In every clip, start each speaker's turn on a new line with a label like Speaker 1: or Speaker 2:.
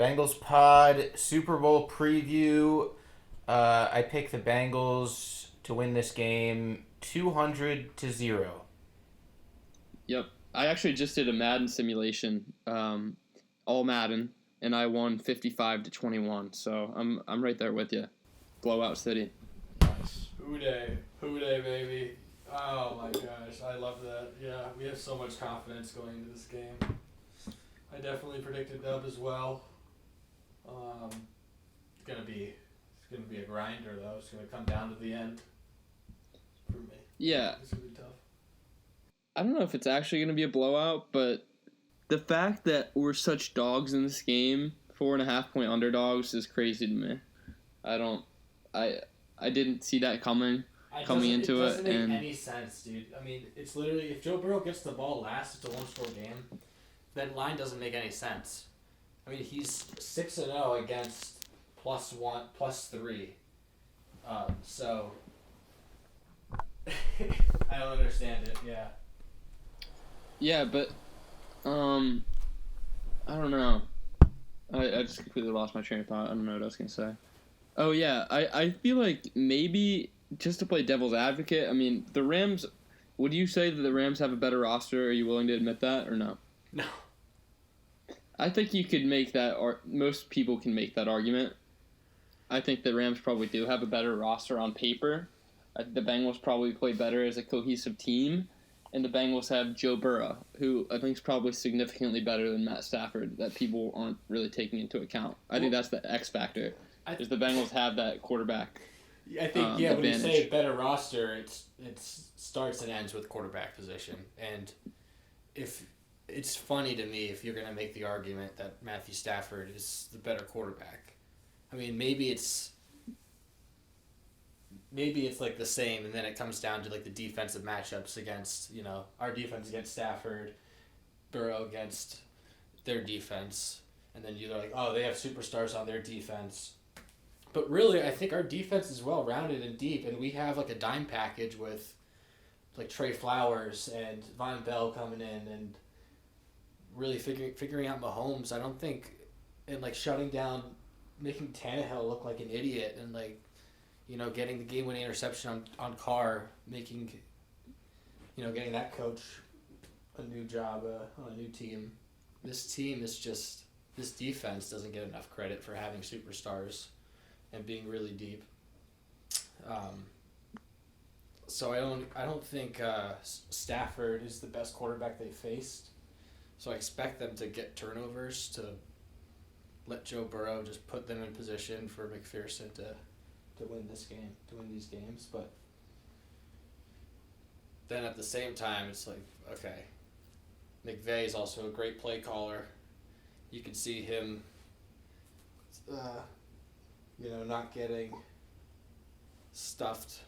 Speaker 1: Bengals pod Super Bowl preview. I pick the Bengals to win this game 200-0.
Speaker 2: Yep. I actually just did a Madden simulation, all Madden, and I won 55-21. So I'm right there with you. Blowout City.
Speaker 3: Nice. Hoo day, baby. Oh my gosh, I love that. Yeah, we have so much confidence going into this game. I definitely predicted dub as well. It's gonna be a grinder though. It's gonna come down to the end for me.
Speaker 2: Yeah.
Speaker 3: It's gonna be tough.
Speaker 2: I don't know if it's actually going to be a blowout, but the fact that we're such dogs in this game, 4.5-point underdogs, is crazy to me. I didn't see that coming into it.
Speaker 3: It doesn't make any sense, dude. I mean, it's literally, if Joe Burrow gets the ball last, it's a one-score game. That line doesn't make any sense. I mean, he's 6-0 against +1, +3. So I don't understand it. Yeah.
Speaker 2: Yeah, but I don't know. I just completely lost my train of thought. I don't know what I was gonna say. Oh yeah, I feel like maybe just to play devil's advocate. I mean, the Rams. Would you say that the Rams have a better roster? Are you willing to admit that or no?
Speaker 3: No.
Speaker 2: I think you could make that, or most people can make that argument. I think the Rams probably do have a better roster on paper. I think the Bengals probably play better as a cohesive team, and the Bengals have Joe Burrow, who I think is probably significantly better than Matt Stafford, that people aren't really taking into account. I think that's the X factor, is the Bengals have that quarterback.
Speaker 3: I think when
Speaker 2: advantage.
Speaker 3: you say better roster, it starts and ends with quarterback position, and if it's funny to me if you're going to make the argument that Matthew Stafford is the better quarterback. I mean, maybe it's like the same, and then it comes down to like the defensive matchups against, our defense against Stafford, Burrow against their defense, and then you're like, oh, they have superstars on their defense. But really, I think our defense is well rounded and deep, and we have like a dime package with like Trey Flowers and Von Bell coming in and really figuring out Mahomes. I don't think, and like shutting down, making Tannehill look like an idiot, and like, getting the game-winning interception on Carr, making, getting that coach a new job on a new team. This defense doesn't get enough credit for having superstars and being really deep. So I don't think Stafford is the best quarterback they faced. So I expect them to get turnovers to let Joe Burrow just put them in position for McPherson to win this game, to win these games. But then at the same time, it's like, okay, McVay is also a great play caller. You can see him, not getting stuffed.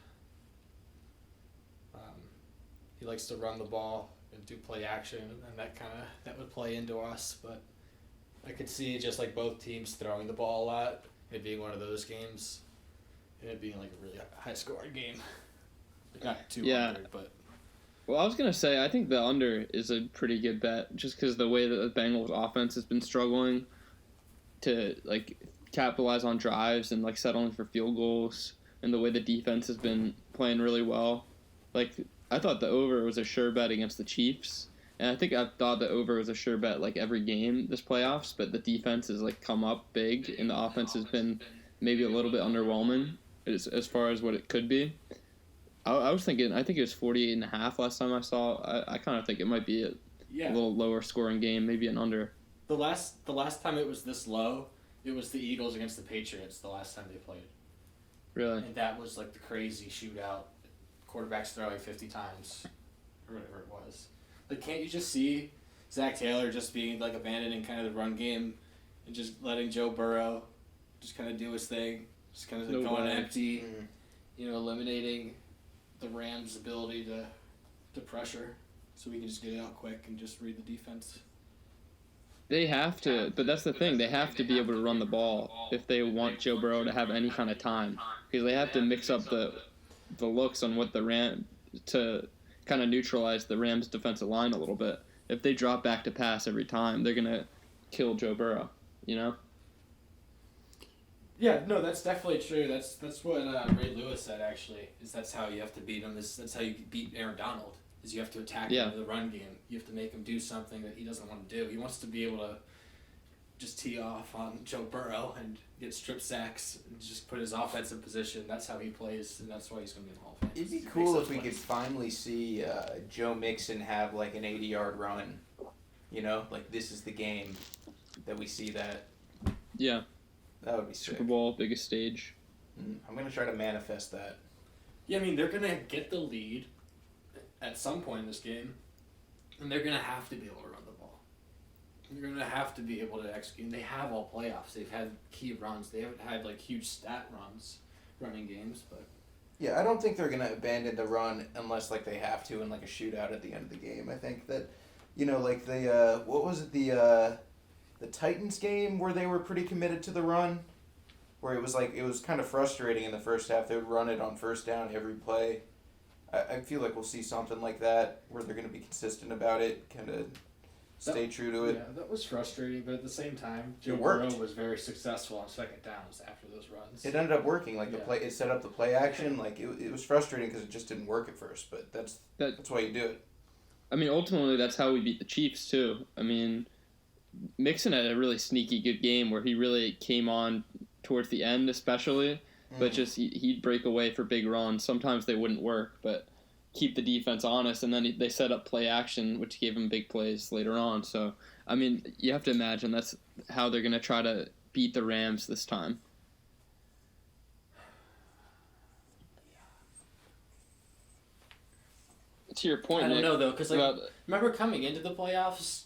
Speaker 3: He likes to run the ball and do play action, and that would play into us. But I could see just like both teams throwing the ball a lot, it being one of those games, and it being like a really high scoring game. Not 200, but.
Speaker 2: Well, I was going to say, I think the under is a pretty good bet, just because the way that the Bengals offense has been struggling to, like, capitalize on drives and, like, settling for field goals, and the way the defense has been playing really well. Like, I thought the over was a sure bet against the Chiefs, and I think I thought the over was a sure bet, like, every game this playoffs, but the defense has, like, come up big, and the offense has been maybe a little bit underwhelming as far as what it could be. I was thinking, I think it was 48.5 last time I saw. I kind of think it might be a little lower scoring game, maybe an under.
Speaker 3: The last time it was this low, it was the Eagles against the Patriots the last time they played.
Speaker 2: Really?
Speaker 3: And that was like the crazy shootout, quarterbacks throwing 50 times, or whatever it was. Like, can't you just see Zach Taylor just being like abandoning kind of the run game and just letting Joe Burrow just kind of do his thing, just kind of like going empty, eliminating the Rams' ability to pressure, so we can just get it out quick and just read the defense.
Speaker 2: They have to, but that's the thing. They have to be able to run the ball if they want Joe Burrow to have any kind of time, because they have to mix up the looks on what the Rams to kind of neutralize the Rams' defensive line a little bit. If they drop back to pass every time, they're gonna kill Joe Burrow.
Speaker 3: Yeah, no, that's definitely true. That's what Ray Lewis said. Actually, is that's how you have to beat him. That's how you beat Aaron Donald. Is you have to attack him in the run game. You have to make him do something that he doesn't want to do. He wants to be able to just tee off on Joe Burrow and get strip sacks and just put his offensive position. That's how he plays, and that's why he's going to be in the Hall of Fame.
Speaker 1: It'd be cool if we could finally see Joe Mixon have like an 80-yard run. You know, like this is the game that we see that.
Speaker 2: Yeah.
Speaker 1: That would be sick.
Speaker 2: Super Bowl, biggest stage.
Speaker 1: I'm going to try to manifest that.
Speaker 3: Yeah, I mean, they're going to get the lead at some point in this game, and they're going to have to be able to run the ball. They're going to have to be able to execute. And they have all playoffs. They've had key runs. They haven't had, like, huge stat runs running games, but...
Speaker 1: Yeah, I don't think they're going to abandon the run unless, like, they have to in, like, a shootout at the end of the game. I think that, you know, like, what was it, the Titans game where they were pretty committed to the run? Where it was, like, it was kind of frustrating in the first half. They would run it on first down every play. I feel like we'll see something like that where they're going to be consistent about it, kind of stay true to it.
Speaker 3: Yeah, that was frustrating, but at the same time, Joe
Speaker 1: It worked.
Speaker 3: Burrow was very successful on second downs after those runs.
Speaker 1: It ended up working. Like, it set up the play action. Like, it was frustrating because it just didn't work at first, but that's why you do it.
Speaker 2: I mean, ultimately, that's how we beat the Chiefs, too. I mean, Mixon had a really sneaky good game where he really came on towards the end, especially, but just he'd break away for big runs. Sometimes they wouldn't work, but keep the defense honest, and then they set up play action, which gave them big plays later on. So, I mean, you have to imagine that's how they're going to try to beat the Rams this time. To your point,
Speaker 3: I don't
Speaker 2: Nick,
Speaker 3: know, though, because, like, remember coming into the playoffs,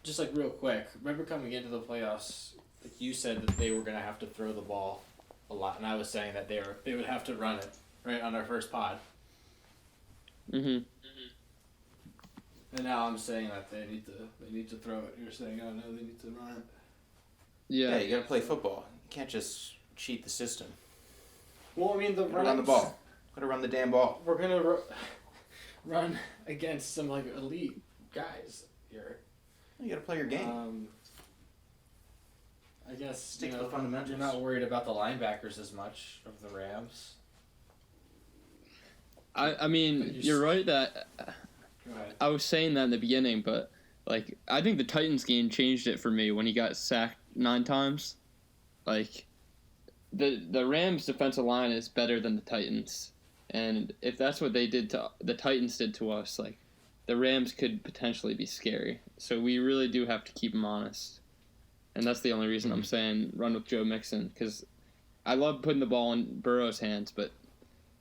Speaker 3: just, like, real quick, remember coming into the playoffs, like you said that they were going to have to throw the ball a lot, and I was saying that they would have to run it, right, on our first pod.
Speaker 2: Mm-hmm.
Speaker 3: And now I'm saying that they need to throw it. You're saying, oh no, they need to run it.
Speaker 2: Yeah,
Speaker 1: you got to play football. You can't just cheat the system.
Speaker 3: Well, I mean,
Speaker 1: Run the ball. Got to run the damn ball.
Speaker 3: We're gonna run against some like elite guys here.
Speaker 1: You got to play your game.
Speaker 3: I guess
Speaker 1: Stick to the fundamentals.
Speaker 3: You're not worried about the linebackers as much of the Rams.
Speaker 2: I mean, you're right that I was saying that in the beginning, but like I think the Titans game changed it for me when he got sacked 9 times. Like the Rams defensive line is better than the Titans, and if that's what they did to the Titans did to us, like the Rams could potentially be scary. So we really do have to keep them honest, and that's the only reason I'm saying run with Joe Mixon, because I love putting the ball in Burrow's hands, but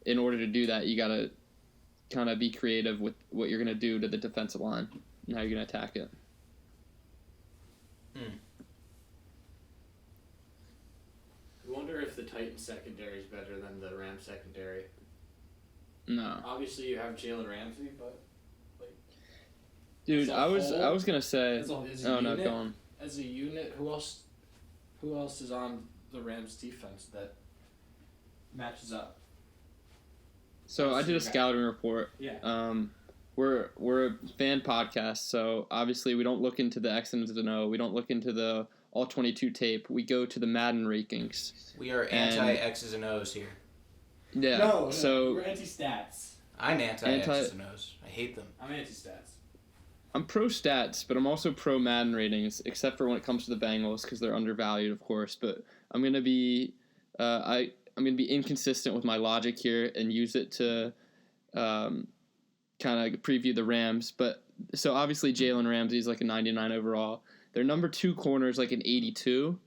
Speaker 2: in order to do that, you got to kind of be creative with what you're going to do to the defensive line and how you're going to attack it.
Speaker 3: I wonder if the Titans secondary is better than the Rams secondary.
Speaker 2: No.
Speaker 3: Obviously, you have Jalen Ramsey, but like,
Speaker 2: dude, I was going to say.
Speaker 3: No, go on. As a unit, who else is on the Rams defense that matches up?
Speaker 2: So I did a scouting report.
Speaker 3: Yeah.
Speaker 2: We're a fan podcast, so obviously we don't look into the X and the O. We don't look into the all 22 tape. We go to the Madden rankings.
Speaker 1: We are anti X's and O's here.
Speaker 2: Yeah.
Speaker 3: No,
Speaker 2: so
Speaker 3: we're anti-stats.
Speaker 1: I'm anti X's and O's. I hate them.
Speaker 3: I'm anti-stats.
Speaker 2: I'm pro stats, but I'm also pro Madden ratings, except for when it comes to the Bengals because they're undervalued, of course. But I'm gonna be I'm going to be inconsistent with my logic here and use it to kind of preview the Rams. But so obviously Jalen Ramsey is like a 99 overall. Their number 2 corner is like an 82,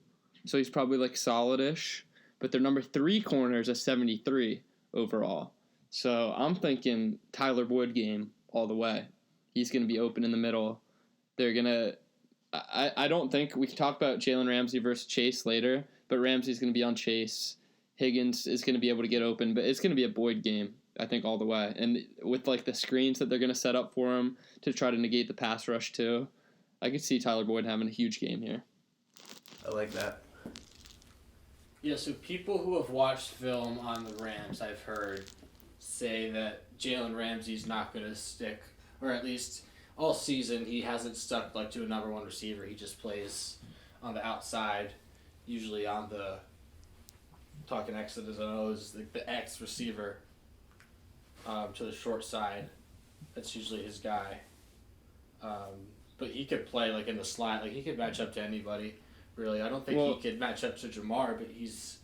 Speaker 2: so he's probably like solid-ish. But their number 3 corner is a 73 overall. So I'm thinking Tyler Boyd game all the way. He's going to be open in the middle. They're going to I don't think we can talk about Jalen Ramsey versus Chase later, but Ramsey's going to be on Chase. Higgins is going to be able to get open, but it's going to be a Boyd game, I think, all the way. And with like the screens that they're going to set up for him to try to negate the pass rush too, I could see Tyler Boyd having a huge game here.
Speaker 1: I like that.
Speaker 3: Yeah, so people who have watched film on the Rams, I've heard, say that Jalen Ramsey's not going to stick, or at least all season he hasn't stuck like to a number 1 receiver. He just plays on the outside, usually on the talking X's and O's, the X receiver to the short side. That's usually his guy. But he could play like in the slot. Like he could match up to anybody, really. I don't think he could match up to Jamar, but he's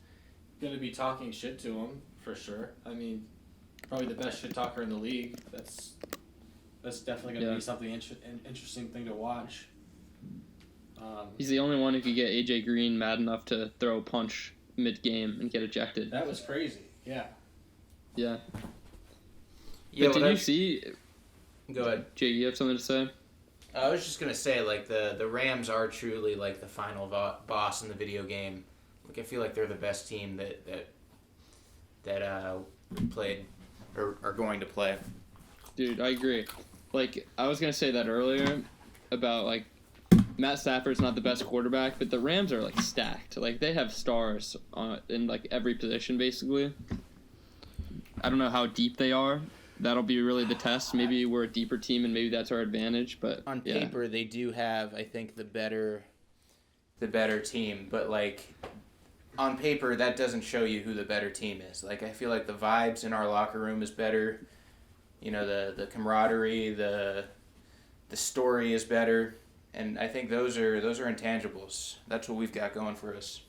Speaker 3: going to be talking shit to him for sure. I mean, probably the best shit talker in the league. That's definitely going to be something interesting thing to watch.
Speaker 2: He's the only one who could get AJ Green mad enough to throw a punch mid-game and get ejected.
Speaker 3: That was crazy. Yeah.
Speaker 2: Yeah.
Speaker 1: Yeah.
Speaker 2: But did you see?
Speaker 1: Go ahead.
Speaker 2: Jay, you have something to say?
Speaker 1: I was just gonna say, like, the Rams are truly like the final boss in the video game. Like, I feel like they're the best team that played or are going to play.
Speaker 2: Dude, I agree. Like, I was gonna say that earlier about like Matt Stafford's not the best quarterback, but the Rams are like stacked. Like, they have stars in like every position basically. I don't know how deep they are. That'll be really the test. Maybe we're a deeper team, and maybe that's our advantage. But
Speaker 1: on paper, they do have, I think, the better team. But like, on paper, that doesn't show you who the better team is. Like, I feel like the vibes in our locker room is better. You know, the camaraderie, the story is better, and I think those are intangibles. That's what we've got going for us.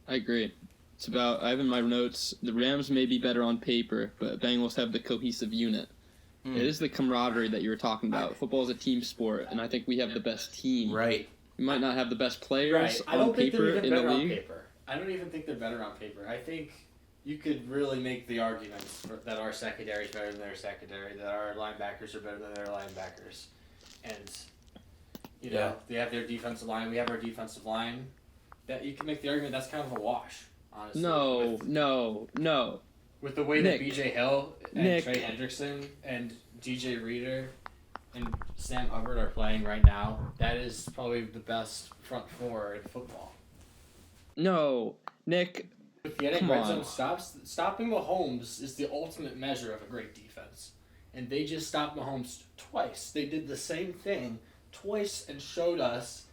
Speaker 2: I agree. It's about, I have in my notes, the Rams may be better on paper, but Bengals have the cohesive unit. It is the camaraderie that you were talking about. Football is a team sport, and I think we have the best team.
Speaker 1: Right.
Speaker 2: We might not have the best players
Speaker 3: I don't
Speaker 2: on
Speaker 3: think
Speaker 2: paper
Speaker 3: they're even
Speaker 2: in the
Speaker 3: better on
Speaker 2: league.
Speaker 3: paper. I don't even think they're better on paper. I think you could really make the argument that our secondary is better than their secondary, that our linebackers are better than their linebackers. And, you know, they have their defensive line, we have our defensive line. That you can make the argument that's kind of a wash, honestly.
Speaker 2: No.
Speaker 3: With the way
Speaker 2: Nick.
Speaker 3: that B.J. Hill and
Speaker 2: Nick.
Speaker 3: Trey Hendrickson and DJ Reader and Sam Hubbard are playing right now, that is probably the best front four in football.
Speaker 2: No. Nick,
Speaker 3: With getting
Speaker 2: Come
Speaker 3: red
Speaker 2: on.
Speaker 3: zone stops, stopping Mahomes is the ultimate measure of a great defense. And they just stopped Mahomes twice. They did the same thing twice and showed us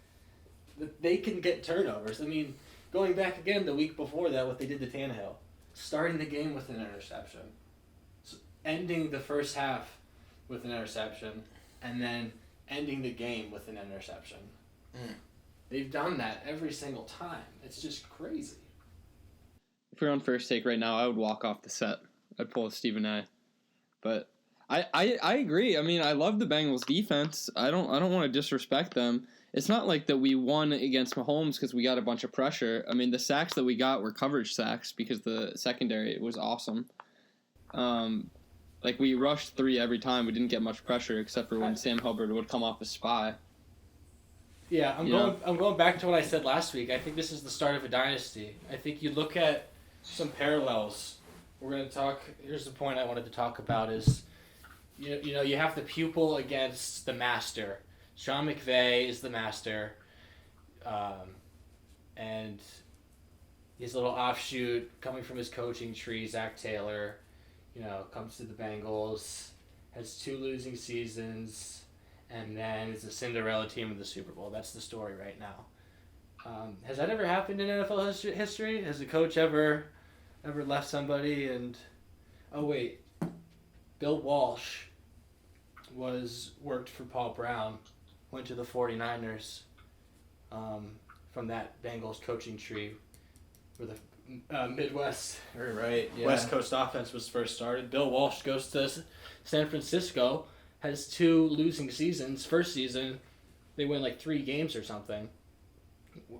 Speaker 3: that they can get turnovers. I mean, going back again the week before that, what they did to Tannehill. Starting the game with an interception. Ending the first half with an interception. And then ending the game with an interception. They've done that every single time. It's just crazy.
Speaker 2: if we we're on first take right now, I would walk off the set. I'd pull a Stephen A. But I agree. I mean, I love the Bengals defense. I don't want to disrespect them. It's not like that we won against Mahomes because we got a bunch of pressure. I mean, the sacks that we got were coverage sacks because the secondary was awesome. Like, we rushed 3 every time. We didn't get much pressure except for when Sam Hubbard would come off a spy.
Speaker 3: Yeah, I'm going back to what I said last week. I think this is the start of a dynasty. I think you look at some parallels. We're going to talk. Here's the point I wanted to talk about is, you know, you have the pupil against the master. Sean McVay is the master, and his little offshoot coming from his coaching tree, Zach Taylor, you know, comes to the Bengals, has 2 losing seasons, and then is a Cinderella team in the Super Bowl. That's the story right now. Has that ever happened in NFL history? Has a coach ever left somebody and... Oh, wait. Bill Walsh worked for Paul Brown, went to the 49ers from that Bengals coaching tree where the Midwest or West Coast offense was first started. Bill Walsh goes to San Francisco, has 2 losing seasons. First season, they win like 3 games or something.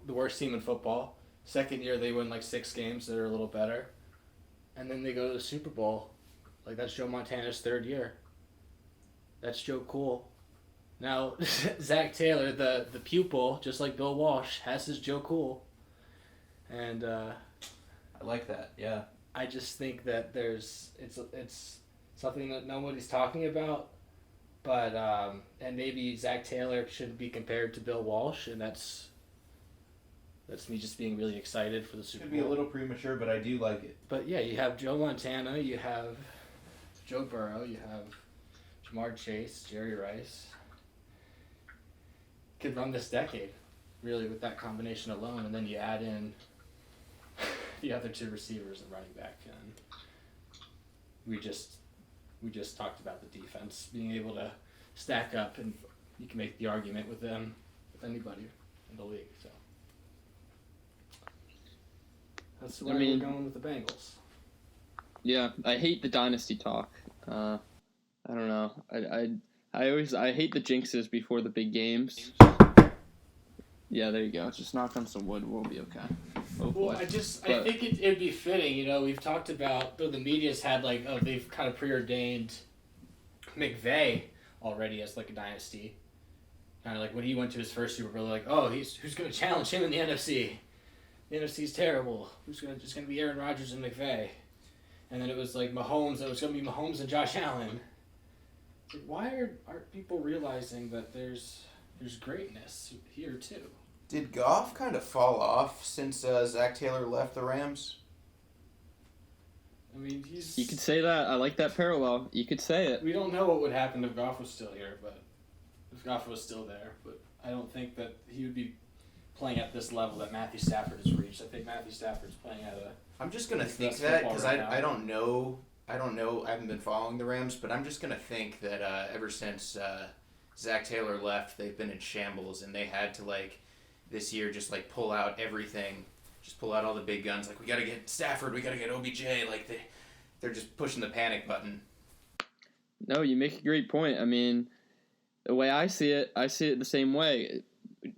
Speaker 3: The worst team in football. Second year, they win like 6 games that are a little better. And then they go to the Super Bowl. Like, that's Joe Montana's 3rd year. That's Joe Cool. Now, Zach Taylor, the pupil, just like Bill Walsh, has his Joe Cool. And
Speaker 1: I like that, yeah.
Speaker 3: I just think that it's something that nobody's talking about. But, and maybe Zach Taylor shouldn't be compared to Bill Walsh, and that's me just being really excited for the Super Bowl.
Speaker 1: Could be a little premature, but I do like it.
Speaker 3: But yeah, you have Joe Montana, you have Joe Burrow, you have Jamar Chase, Jerry Rice. Could run this decade, really, with that combination alone, and then you add in the other two receivers and running back, and we just talked about the defense being able to stack up, and you can make the argument with them with anybody in the league. So that's why we're going with the Bengals.
Speaker 2: Yeah, I hate the dynasty talk. I don't know. I hate the jinxes before the big games. Yeah, there you go. Just knock on some wood. We'll be okay. Hopefully.
Speaker 3: Well, I think it'd be fitting. You know, we've talked about, though the media's had they've kind of preordained McVay already as like a dynasty. Kind of like when he went to his first Super Bowl, like, oh, who's going to challenge him in the NFC? The NFC's terrible. Just going to be Aaron Rodgers and McVay? And then it was like Mahomes. It was going to be Mahomes and Josh Allen. Like, why aren't people realizing that there's greatness here too?
Speaker 1: Did Goff kind of fall off since Zach Taylor left the Rams?
Speaker 3: I mean,
Speaker 2: You could say that. I like that parallel. You could say it.
Speaker 3: We don't know what would happen if Goff was still here, but if Goff was still there. But I don't think that he would be playing at this level that Matthew Stafford has reached. I think Matthew Stafford's playing at a...
Speaker 1: I'm just going to think that because I don't know. I haven't been following the Rams, but I'm just going to think that ever since Zach Taylor left, they've been in shambles, and they had to, this year just, pull out everything. Just pull out all the big guns. We got to get Stafford, we got to get OBJ. They're just pushing the panic button.
Speaker 2: No, you make a great point. I mean, the way I see it the same way.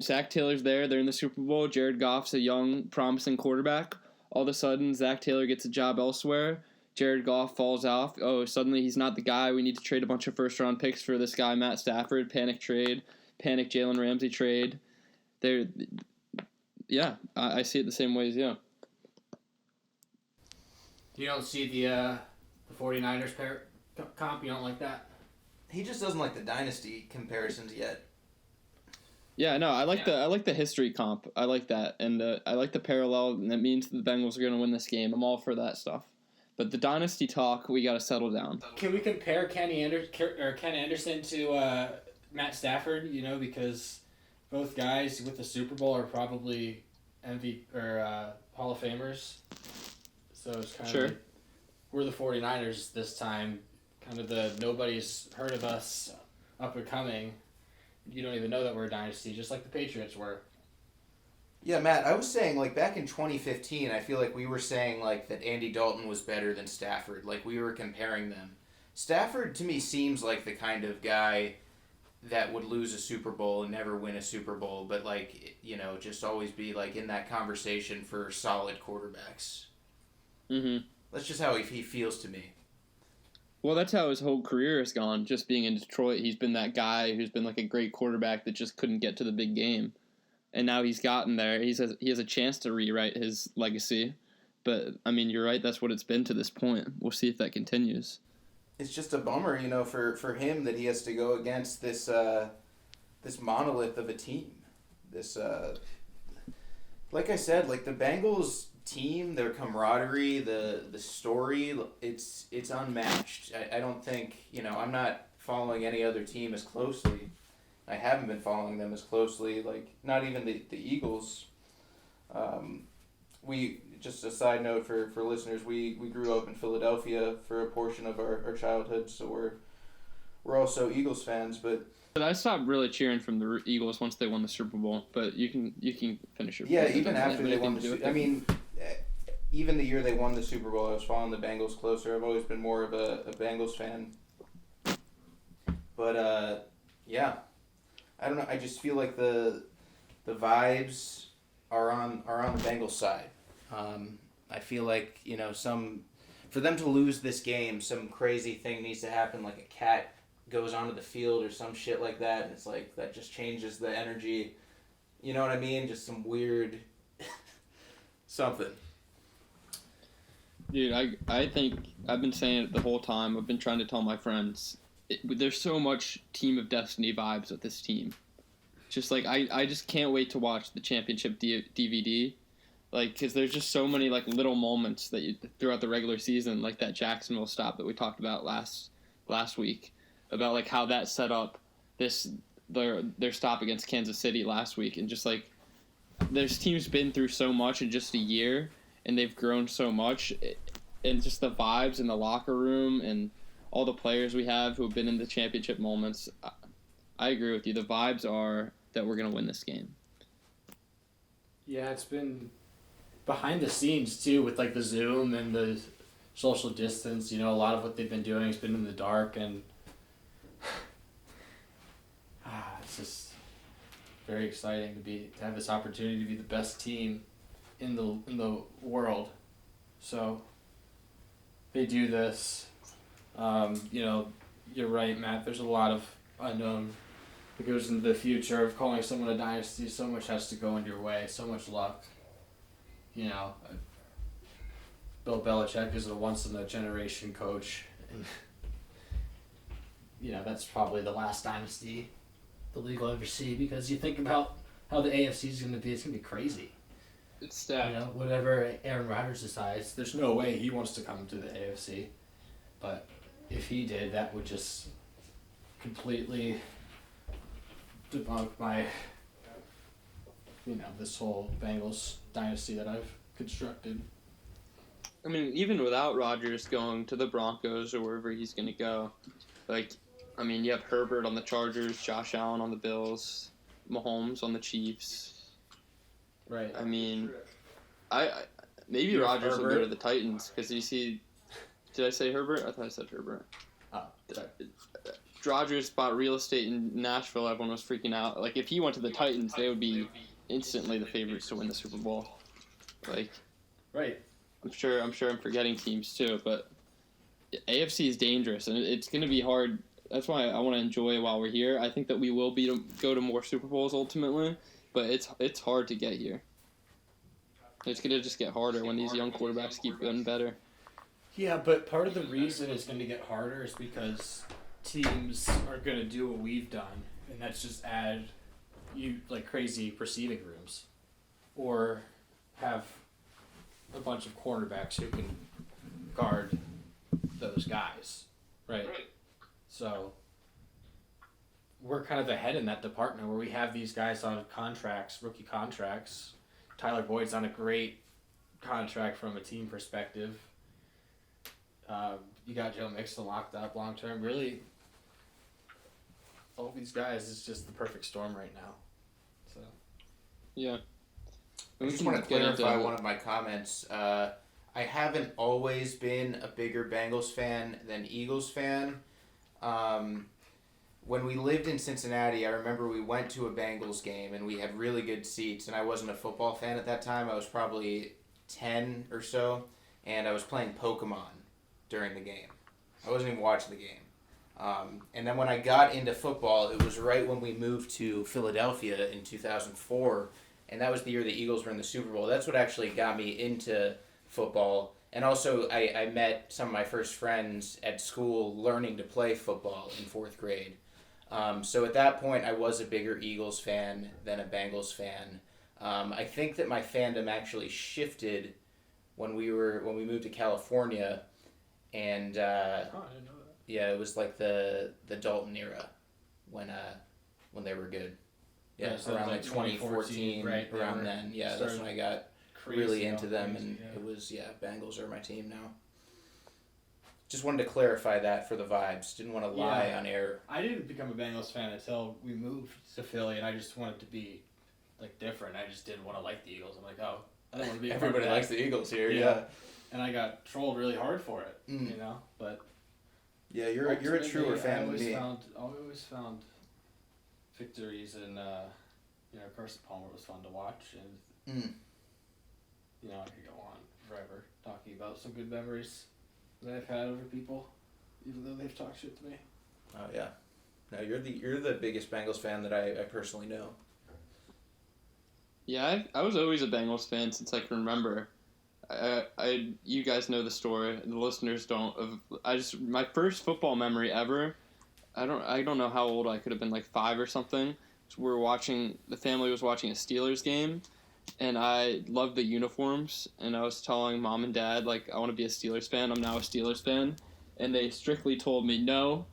Speaker 2: Zach Taylor's there. They're in the Super Bowl. Jared Goff's a young, promising quarterback. All of a sudden, Zach Taylor gets a job elsewhere. Jared Goff falls off. Oh, suddenly he's not the guy. We need to trade a bunch of first-round picks for this guy, Matt Stafford. Panic trade. Panic Jalen Ramsey trade. Yeah, I see it the same way as you.
Speaker 3: You don't see the 49ers comp? You don't like that?
Speaker 1: He just doesn't like the dynasty comparisons yet.
Speaker 2: Yeah, no, I like the history comp. I like that, and I like the parallel, and that means the Bengals are going to win this game. I'm all for that stuff. But the dynasty talk, we got to settle down.
Speaker 3: Can we compare Ken Anderson to Matt Stafford? You know, because both guys with the Super Bowl are probably MVP or Hall of Famers. So it's kind of like we're the 49ers this time. Kind of the nobody's heard of us up and coming. You don't even know that we're a dynasty, just like the Patriots were.
Speaker 1: Yeah, Matt, I was saying, back in 2015, I feel like we were saying, that Andy Dalton was better than Stafford. We were comparing them. Stafford, to me, seems like the kind of guy that would lose a Super Bowl and never win a Super Bowl, but, just always be, in that conversation for solid quarterbacks.
Speaker 2: Mm-hmm.
Speaker 1: That's just how he feels to me.
Speaker 2: Well, that's how his whole career has gone. Just being in Detroit, he's been that guy who's been, a great quarterback that just couldn't get to the big game. And now he's gotten there. He has a chance to rewrite his legacy. But, I mean, you're right. That's what it's been to this point. We'll see if that continues.
Speaker 1: It's just a bummer, for him that he has to go against this this monolith of a team. This, like I said, the Bengals team, their camaraderie, the story, it's unmatched. I don't think, I'm not following any other team as closely. I haven't been following them as closely, not even the Eagles. We, just a side note for listeners, we grew up in Philadelphia for a portion of our childhood, so we're also Eagles fans, but
Speaker 2: I stopped really cheering from the Eagles once they won the Super Bowl, but you can finish your
Speaker 1: yeah,
Speaker 2: point.
Speaker 1: even after they won the Super Bowl. I mean, even the year they won the Super Bowl, I was following the Bengals closer. I've always been more of a Bengals fan. But, yeah. I don't know. I just feel like the vibes are on the Bengals side. I feel like for them to lose this game, some crazy thing needs to happen, like a cat goes onto the field or some shit like that, and it's that just changes the energy. You know what I mean? Just some weird something.
Speaker 2: Dude, I think I've been saying it the whole time. I've been trying to tell my friends. There's so much Team of Destiny vibes with this team. Just I just can't wait to watch the championship DVD. Because there's just so many little moments that throughout the regular season, like that Jacksonville stop that we talked about last week, about how that set up their stop against Kansas City last week, and just there's teams been through so much in just a year, and they've grown so much, and just the vibes in the locker room and all the players we have who have been in the championship moments. I agree with you. The vibes are that we're going to win this game.
Speaker 3: Yeah, it's been behind the scenes too, with like the Zoom and the social distance. A lot of what they've been doing has been in the dark, and it's just very exciting to have this opportunity to be the best team in the world. So they do this. You're right, Matt. There's a lot of unknown that goes into the future of calling someone a dynasty. So much has to go into your way. So much luck. Bill Belichick is a once-in-a-generation coach. And, that's probably the last dynasty the league will ever see, because you think about how the AFC is going to be. It's going to be crazy.
Speaker 2: It's stacked.
Speaker 3: Whatever Aaron Rodgers decides, there's no way he wants to come to the AFC. But if he did, that would just completely debunk my, this whole Bengals dynasty that I've constructed.
Speaker 2: I mean, even without Rodgers going to the Broncos or wherever he's going to go, you have Herbert on the Chargers, Josh Allen on the Bills, Mahomes on the Chiefs.
Speaker 3: Right.
Speaker 2: I mean, maybe Rodgers will go to the Titans, because you see, did I say Herbert? I thought I said Herbert.
Speaker 3: Oh, sorry.
Speaker 2: Rodgers bought real estate in Nashville. Everyone was freaking out. If he went to the Titans, they would be instantly the favorites to win the Super Bowl.
Speaker 3: Right.
Speaker 2: I'm sure I'm forgetting teams too, but AFC is dangerous, and it's going to be hard. That's why I want to enjoy while we're here. I think that we will go to more Super Bowls ultimately, but it's hard to get here. It's going to just get harder when these young quarterbacks keep getting better.
Speaker 3: Yeah, but part of the reason it's going to get harder is because teams are going to do what we've done, and that's just add crazy receiving rooms, or have a bunch of cornerbacks who can guard those guys, right? So we're kind of ahead in that department, where we have these guys on rookie contracts. Tyler Boyd's on a great contract from a team perspective. You got Joe Mixon locked up long term. Really, all these guys is just the perfect storm right now. So
Speaker 2: yeah.
Speaker 1: I just want to clarify one of my comments. I haven't always been a bigger Bengals fan than Eagles fan. When we lived in Cincinnati, I remember we went to a Bengals game and we had really good seats, and I wasn't a football fan at that time. I was probably 10 or so, and I was playing Pokemon during the game. I wasn't even watching the game. And then when I got into football, it was right when we moved to Philadelphia in 2004, and that was the year the Eagles were in the Super Bowl. That's what actually got me into football. And also, I met some of my first friends at school learning to play football in 4th grade. So at that point, I was a bigger Eagles fan than a Bengals fan. I think that my fandom actually shifted when we moved to California, and
Speaker 3: I didn't know that.
Speaker 1: Yeah, it was like the Dalton era when they were good. Yeah,
Speaker 3: so
Speaker 1: around 2014,
Speaker 3: right?
Speaker 1: Around then, yeah, that's when I got really into them, and it was Bengals are my team now. Just wanted to clarify that for the vibes. Didn't want to lie on air.
Speaker 3: I didn't become a Bengals fan until we moved to Philly, and I just wanted to be different. I just didn't want to like the Eagles. I'm like, I don't want to be.
Speaker 1: Everybody likes the Eagles here,
Speaker 3: And I got trolled really hard for it, But
Speaker 1: yeah, you're a truer fan than me.
Speaker 3: I always found victories, and Carson Palmer was fun to watch, and I could go on forever talking about some good memories that I've had over people, even though they've talked shit to me.
Speaker 1: Oh yeah, no, you're the biggest Bengals fan that I personally know.
Speaker 2: Yeah, I was always a Bengals fan since I can remember. You guys know the story. The listeners don't. My first football memory ever. I don't know how old I could have been, 5 or something. So the family was watching a Steelers game, and I loved the uniforms. And I was telling mom and dad I want to be a Steelers fan. I'm now a Steelers fan, and they strictly told me, no,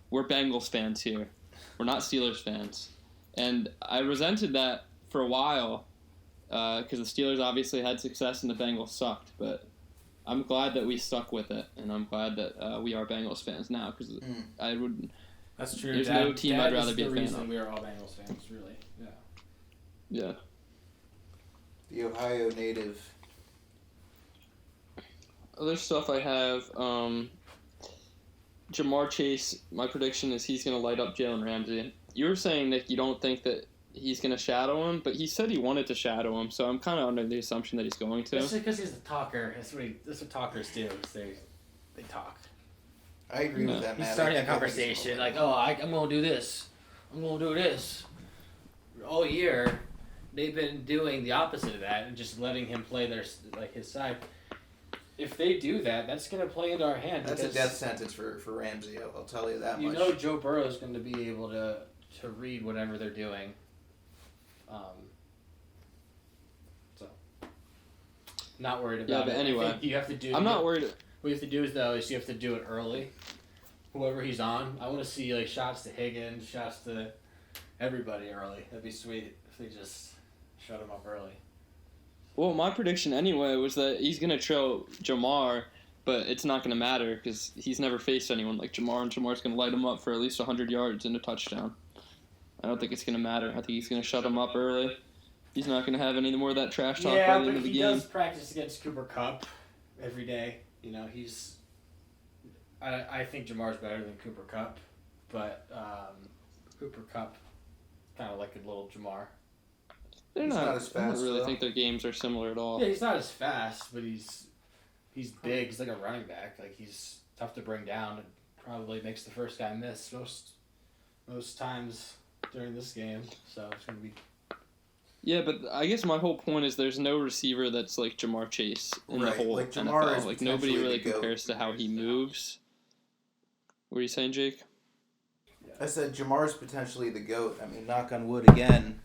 Speaker 2: we're Bengals fans here. We're not Steelers fans. And I resented that for a while, because the Steelers obviously had success and the Bengals sucked. But I'm glad that we stuck with it, and I'm glad that we are Bengals fans now because I would.
Speaker 3: That's true.
Speaker 2: There's no team I'd rather be a fan of.
Speaker 3: We are all Bengals fans, really. Yeah.
Speaker 2: Yeah.
Speaker 1: The Ohio native.
Speaker 2: Other stuff I have, Jamar Chase, my prediction is he's going to light up Jalen Ramsey. You were saying, Nick, you don't think that he's going to shadow him, but he said he wanted to shadow him, so I'm kind of under the assumption that he's going to.
Speaker 3: That's because he's a talker. That's what talkers do. They talk.
Speaker 1: I agree with that, man.
Speaker 3: He's starting a conversation like, I'm going to do this. I'm going to do this. All year, they've been doing the opposite of that and just letting him play his side. If they do that, that's going to play into our hand.
Speaker 1: That's a death sentence for Ramsey. I'll tell you that much.
Speaker 3: You know Joe Burrow is going to be able to read whatever they're doing. So, not worried about it.
Speaker 2: Yeah, but anyway,
Speaker 3: I think you have to do.
Speaker 2: I'm not worried.
Speaker 3: What you have to do is you have to do it early. Whoever he's on, I want to see shots to Higgins, shots to everybody early. That'd be sweet if they just shut him up early.
Speaker 2: Well, my prediction anyway was that he's going to show Jamar, but it's not going to matter because he's never faced anyone like Jamar, and Jamar's going to light him up for at least 100 yards and a touchdown. I don't think it's going to matter. I think he's going to shut him up early. He's not going to have any more of that trash talk by the end of the game.
Speaker 3: Yeah, but he does practice against Cooper Kupp every day. He's... I think Jamar's better than Cooper Kupp, but Cooper Kupp kind of like a little Jamar.
Speaker 1: He's not as fast.
Speaker 2: I don't really think their games are similar at all.
Speaker 3: Yeah, he's not as fast, but he's big. He's like a running back. He's tough to bring down. And probably makes the first guy miss most times during this game. So it's gonna be.
Speaker 2: Yeah, but I guess my whole point is there's no receiver that's like Jamar Chase in the whole NFL. Nobody really compares to how he moves. What are you saying, Jake?
Speaker 1: I said Jamar's potentially the GOAT. I mean, knock on wood again.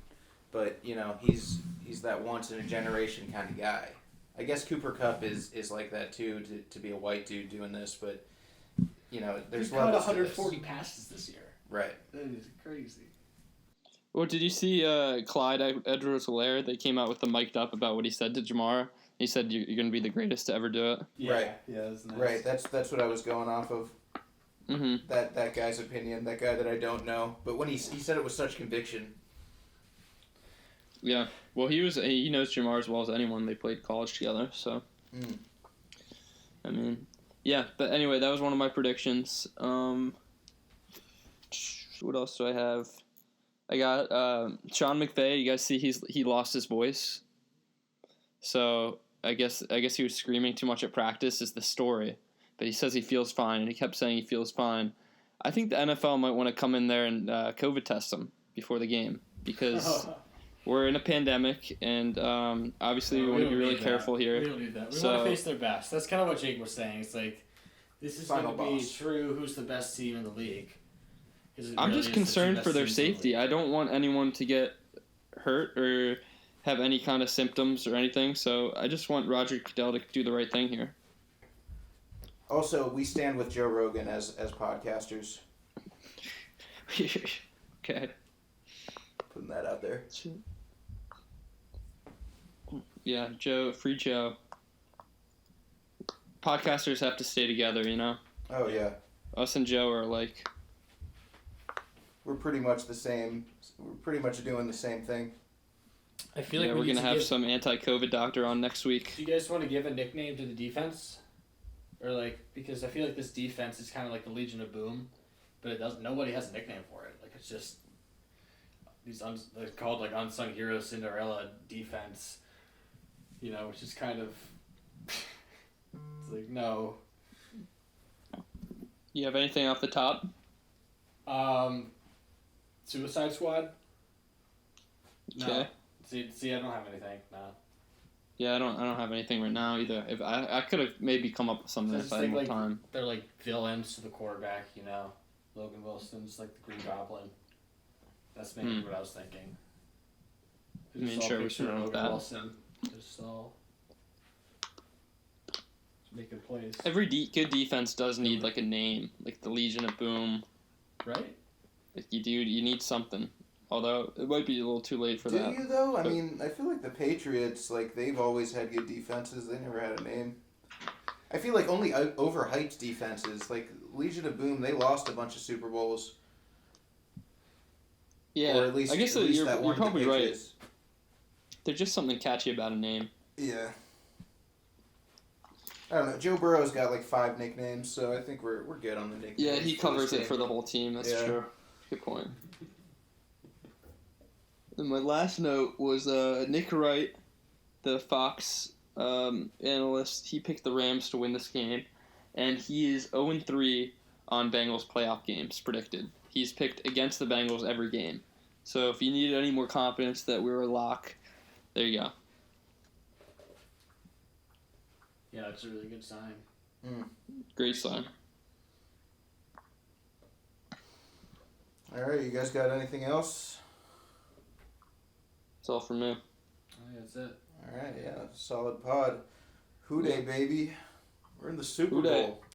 Speaker 1: But, he's that once-in-a-generation kind of guy. I guess Cooper Kupp is like that, too, to be a white dude doing this. But, there's levels to this.
Speaker 3: He caught 140 passes this year.
Speaker 1: Right.
Speaker 3: That is crazy.
Speaker 2: Well, did you see Clyde Edwards-Helaire? They came out with the mic'd up about what he said to Jamar. He said, you're going to be the greatest to ever do it.
Speaker 3: Yeah,
Speaker 1: right.
Speaker 3: Yeah, that's nice.
Speaker 1: Right, that's what I was going off of.
Speaker 2: Mm-hmm.
Speaker 1: That guy's opinion, that guy that I don't know. But when he said it with such conviction...
Speaker 2: Yeah, well, he knows Jamar as well as anyone. They played college together, so. I mean, yeah. But anyway, that was one of my predictions. What else do I have? I got Sean McVay. You guys see he lost his voice. So I guess he was screaming too much at practice is the story, but he says he feels fine, and he kept saying he feels fine. I think the NFL might want to come in there and COVID test him before the game because. We're in a pandemic, and obviously we want to be really careful here.
Speaker 3: We don't need that. We want to face their best. That's kind of what Jake was saying. It's like, this is going to be true who's the best team in the league.
Speaker 2: I'm just concerned for their safety. I don't want anyone to get hurt or have any kind of symptoms or anything, so I just want Roger Goodell to do the right thing here.
Speaker 1: Also, we stand with Joe Rogan as podcasters.
Speaker 2: Okay.
Speaker 1: Putting that out there.
Speaker 2: Yeah, Joe, free Joe. Podcasters have to stay together,
Speaker 1: Oh, yeah.
Speaker 2: Us and Joe are like...
Speaker 1: We're pretty much the same. We're pretty much doing the same thing.
Speaker 3: I feel like
Speaker 2: we're going to have some anti-COVID doctor on next week.
Speaker 3: Do you guys want to give a nickname to the defense? Or, because I feel like this defense is kind of like the Legion of Boom, but nobody has a nickname for it. It's just... they're called unsung hero Cinderella defense, which is kind of it's no.
Speaker 2: You have anything off the top?
Speaker 3: Suicide Squad.
Speaker 2: Okay.
Speaker 3: No. See, I don't have anything. No.
Speaker 2: Yeah, I don't have anything right now either. If I could have maybe come up with something if I had more time.
Speaker 3: They're villains to the quarterback, Logan Wilson's the Green Goblin. That's maybe what I was thinking.
Speaker 2: Sure, we should run with that.
Speaker 3: Wilson. Just all making plays.
Speaker 2: Every good defense does need a name, like the Legion of Boom.
Speaker 3: Right.
Speaker 2: You need something. Although it might be a little too late for
Speaker 1: Do
Speaker 2: that.
Speaker 1: you though? I
Speaker 2: But-
Speaker 1: mean, I feel like the Patriots, like they've always had good defenses. They never had a name. I feel like only overhyped defenses, like Legion of Boom, they lost a bunch of Super Bowls.
Speaker 2: Yeah,
Speaker 1: Or at least,
Speaker 2: I guess
Speaker 1: at least
Speaker 2: you're,
Speaker 1: that
Speaker 2: you're
Speaker 1: one with the
Speaker 2: probably right.
Speaker 1: Patriots.
Speaker 2: There's just something catchy about a name.
Speaker 1: Yeah. I don't know. Joe Burrow's got like 5 nicknames, so I think we're good on the nicknames.
Speaker 2: Yeah, he
Speaker 1: for
Speaker 2: covers
Speaker 1: this
Speaker 2: it for
Speaker 1: game.
Speaker 2: the whole team. That's
Speaker 1: Yeah.
Speaker 2: true. Good point. And my last note was Nick Wright, the Fox analyst. He picked the Rams to win this game, and he is 0-3 on Bengals playoff games predicted. He's picked against the Bengals every game. So if you needed any more confidence that we were a lock, there you go.
Speaker 3: Yeah, that's a really good sign.
Speaker 2: Great sign.
Speaker 1: All right, you guys got anything else?
Speaker 2: That's all from me.
Speaker 3: I think that's it.
Speaker 1: All right, yeah, solid pod. Hoo day, baby. We're in the Super
Speaker 2: Hoo day.
Speaker 1: Bowl.